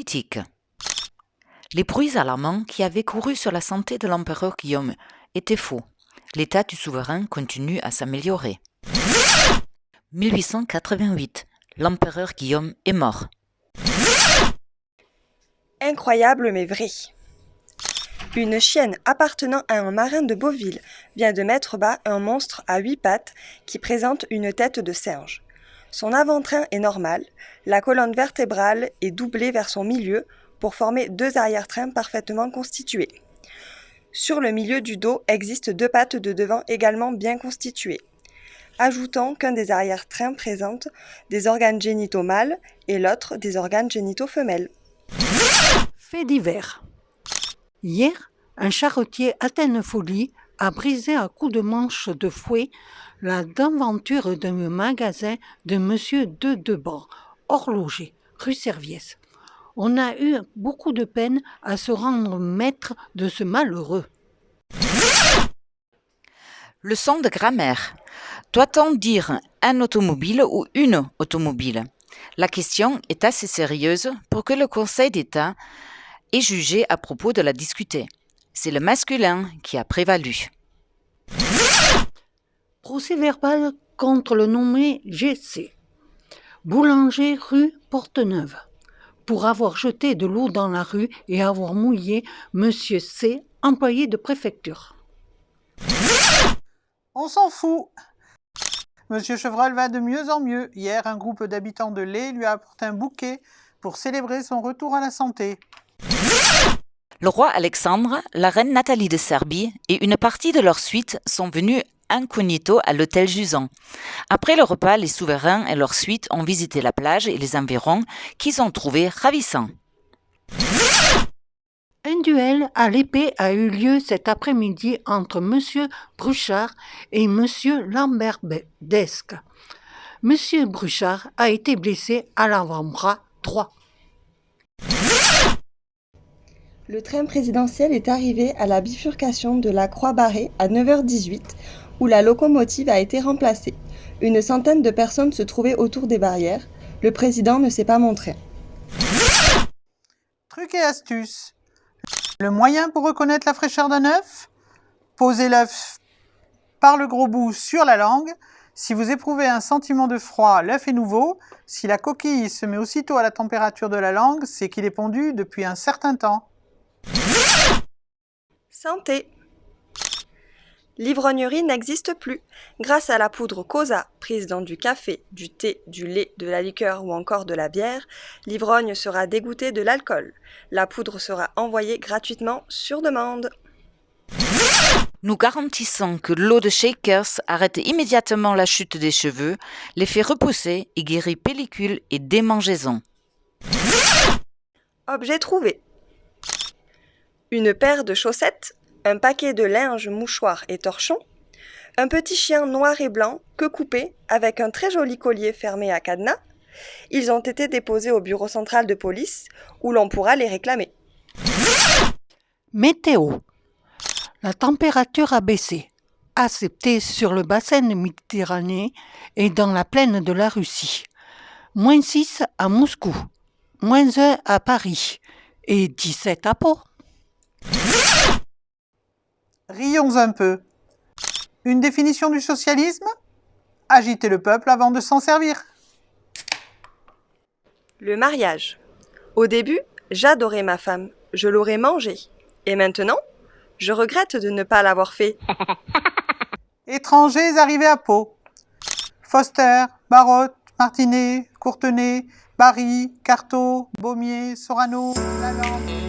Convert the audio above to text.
politique. Les bruits alarmants qui avaient couru sur la santé de l'empereur Guillaume étaient faux. L'état du souverain continue à s'améliorer. 1888. L'empereur Guillaume est mort. Incroyable mais vrai. Une chienne appartenant à un marin de Beauville vient de mettre bas un monstre à 8 pattes qui présente une tête de singe. Son avant-train est normal, la colonne vertébrale est doublée vers son milieu pour former 2 arrière-trains parfaitement constitués. Sur le milieu du dos existent 2 pattes de devant également bien constituées. Ajoutons qu'un des arrière-trains présente des organes génitaux mâles et l'autre des organes génitaux femelles. Fait divers. Hier, un charretier atteint de folie a brisé à coups de manche de fouet la devanture d'un magasin de Monsieur de Deban, horloger, rue Serviès. On a eu beaucoup de peine à se rendre maître de ce malheureux. Leçon de grammaire. Doit-on dire un automobile ou une automobile? La question est assez sérieuse pour que le Conseil d'État ait jugé à propos de la discuter. C'est le masculin qui a prévalu. Procès-verbal contre le nommé GC. Boulanger rue Porteneuve. Pour avoir jeté de l'eau dans la rue et avoir mouillé Monsieur C, employé de préfecture. On s'en fout. Monsieur Chevreul va de mieux en mieux. Hier, un groupe d'habitants de Lay lui a apporté un bouquet pour célébrer son retour à la santé. Le roi Alexandre, la reine Nathalie de Serbie et une partie de leur suite sont venus incognito à l'hôtel Jusan. Après le repas, les souverains et leur suite ont visité la plage et les environs qu'ils ont trouvés ravissants. Un duel à l'épée a eu lieu cet après-midi entre Monsieur Bruchard et Monsieur Lambert-Desque. Monsieur Bruchard a été blessé à l'avant-bras droit. Le train présidentiel est arrivé à la bifurcation de la Croix-Barrée à 9h18, où la locomotive a été remplacée. Une centaine de personnes se trouvaient autour des barrières. Le président ne s'est pas montré. Truc et astuce. Le moyen pour reconnaître la fraîcheur d'un œuf? Posez l'œuf par le gros bout sur la langue. Si vous éprouvez un sentiment de froid, l'œuf est nouveau. Si la coquille se met aussitôt à la température de la langue, c'est qu'il est pondu depuis un certain temps. Santé. L'ivrognerie n'existe plus. Grâce à la poudre Cosa, prise dans du café, du thé, du lait, de la liqueur ou encore de la bière, l'ivrogne sera dégoûté de l'alcool. La poudre sera envoyée gratuitement sur demande. Nous garantissons que l'eau de Shakers arrête immédiatement la chute des cheveux, les fait repousser et guérit pellicule et démangeaison. Objet trouvé. Une paire de chaussettes, un paquet de linge, mouchoirs et torchons, un petit chien noir et blanc que coupé avec un très joli collier fermé à cadenas. Ils ont été déposés au bureau central de police où l'on pourra les réclamer. Météo. La température a baissé, acceptée sur le bassin de Méditerranée et dans la plaine de la Russie. -6 à Moscou, -1 à Paris et 17 à Pau. Rions un peu. Une définition du socialisme? Agiter le peuple avant de s'en servir. Le mariage. Au début, j'adorais ma femme, je l'aurais mangée. Et maintenant, je regrette de ne pas l'avoir fait. Étrangers arrivés à Pau. Foster, Barotte, Martinet, Courtenay, Barry, Carto, Baumier, Sorano, Lalande.